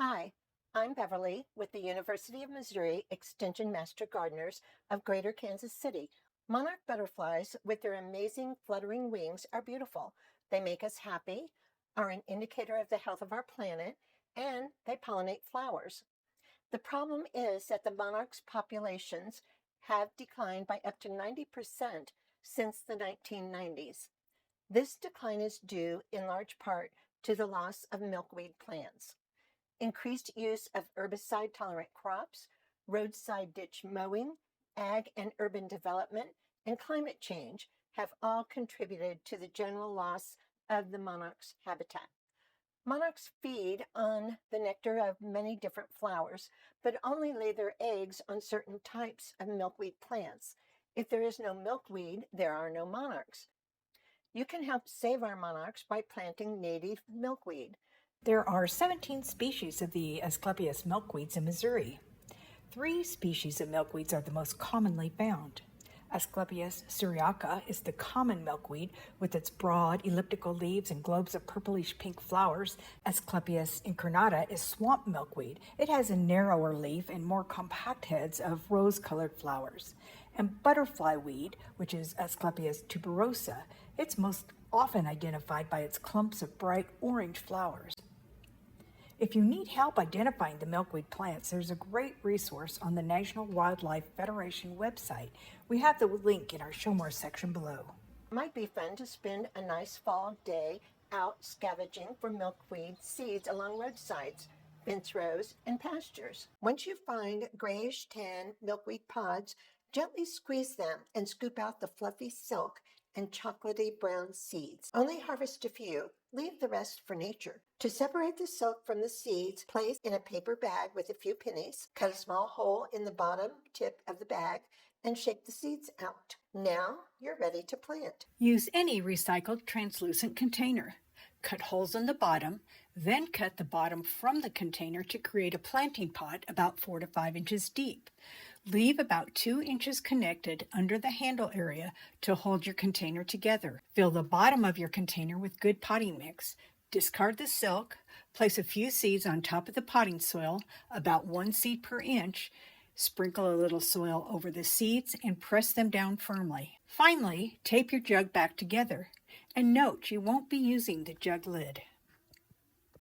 Hi, I'm Beverly with the University of Missouri Extension Master Gardeners of Greater Kansas City. Monarch butterflies with their amazing fluttering wings are beautiful. They make us happy, are an indicator of the health of our planet, and they pollinate flowers. The problem is that the monarchs' populations have declined by up to 90% since the 1990s. This decline is due in large part to the loss of milkweed plants. Increased use of herbicide-tolerant crops, roadside ditch mowing, ag and urban development, and climate change have all contributed to the general loss of the monarch's habitat. Monarchs feed on the nectar of many different flowers, but only lay their eggs on certain types of milkweed plants. If there is no milkweed, there are no monarchs. You can help save our monarchs by planting native milkweed. There are 17 species of the Asclepias milkweeds in Missouri. 3 species of milkweeds are the most commonly found. Asclepias syriaca is the common milkweed with its broad elliptical leaves and globes of purplish pink flowers. Asclepias incarnata is swamp milkweed. It has a narrower leaf and more compact heads of rose-colored flowers. And butterfly weed, which is Asclepias tuberosa, it's most often identified by its clumps of bright orange flowers. If you need help identifying the milkweed plants, there's a great resource on the National Wildlife Federation website. We have the link in our Show More section below. It might be fun to spend a nice fall day out scavenging for milkweed seeds along roadsides, fence rows, and pastures. Once you find grayish-tan milkweed pods, gently squeeze them and scoop out the fluffy silk and chocolatey brown seeds. Only harvest a few. Leave the rest for nature. To separate the silk from the seeds, place in a paper bag with a few pennies. Cut a small hole in the bottom tip of the bag and shake the seeds out. Now you're ready to plant. Use any recycled translucent container. Cut holes in the bottom, then cut the bottom from the container to create a planting pot about 4 to 5 inches deep. Leave about 2 inches connected under the handle area to hold your container together. Fill the bottom of your container with good potting mix. Discard the silk. Place a few seeds on top of the potting soil, about 1 seed per inch. Sprinkle a little soil over the seeds and press them down firmly. Finally, tape your jug back together. And note, you won't be using the jug lid.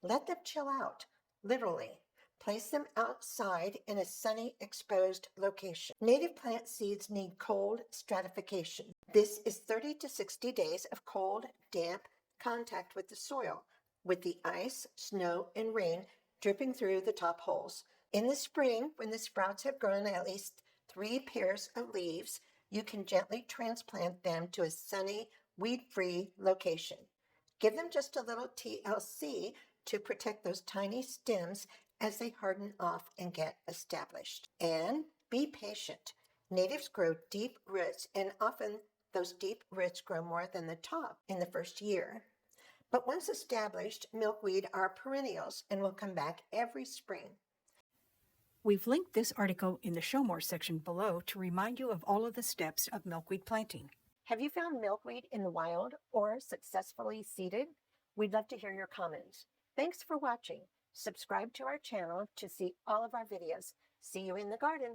Let them chill out, literally. Place them outside in a sunny, exposed location. Native plant seeds need cold stratification. This is 30 to 60 days of cold, damp contact with the soil, with the ice, snow, and rain dripping through the top holes. In the spring, when the sprouts have grown at least 3 pairs of leaves, you can gently transplant them to a sunny, weed-free location. Give them just a little TLC to protect those tiny stems as they harden off and get established. And be patient. Natives grow deep roots, and often those deep roots grow more than the top in the first year. But once established, milkweed are perennials and will come back every spring. We've linked this article in the Show More section below to remind you of all of the steps of milkweed planting. Have you found milkweed in the wild or successfully seeded? We'd love to hear your comments. Thanks for watching. Subscribe to our channel to see all of our videos. See you in the garden.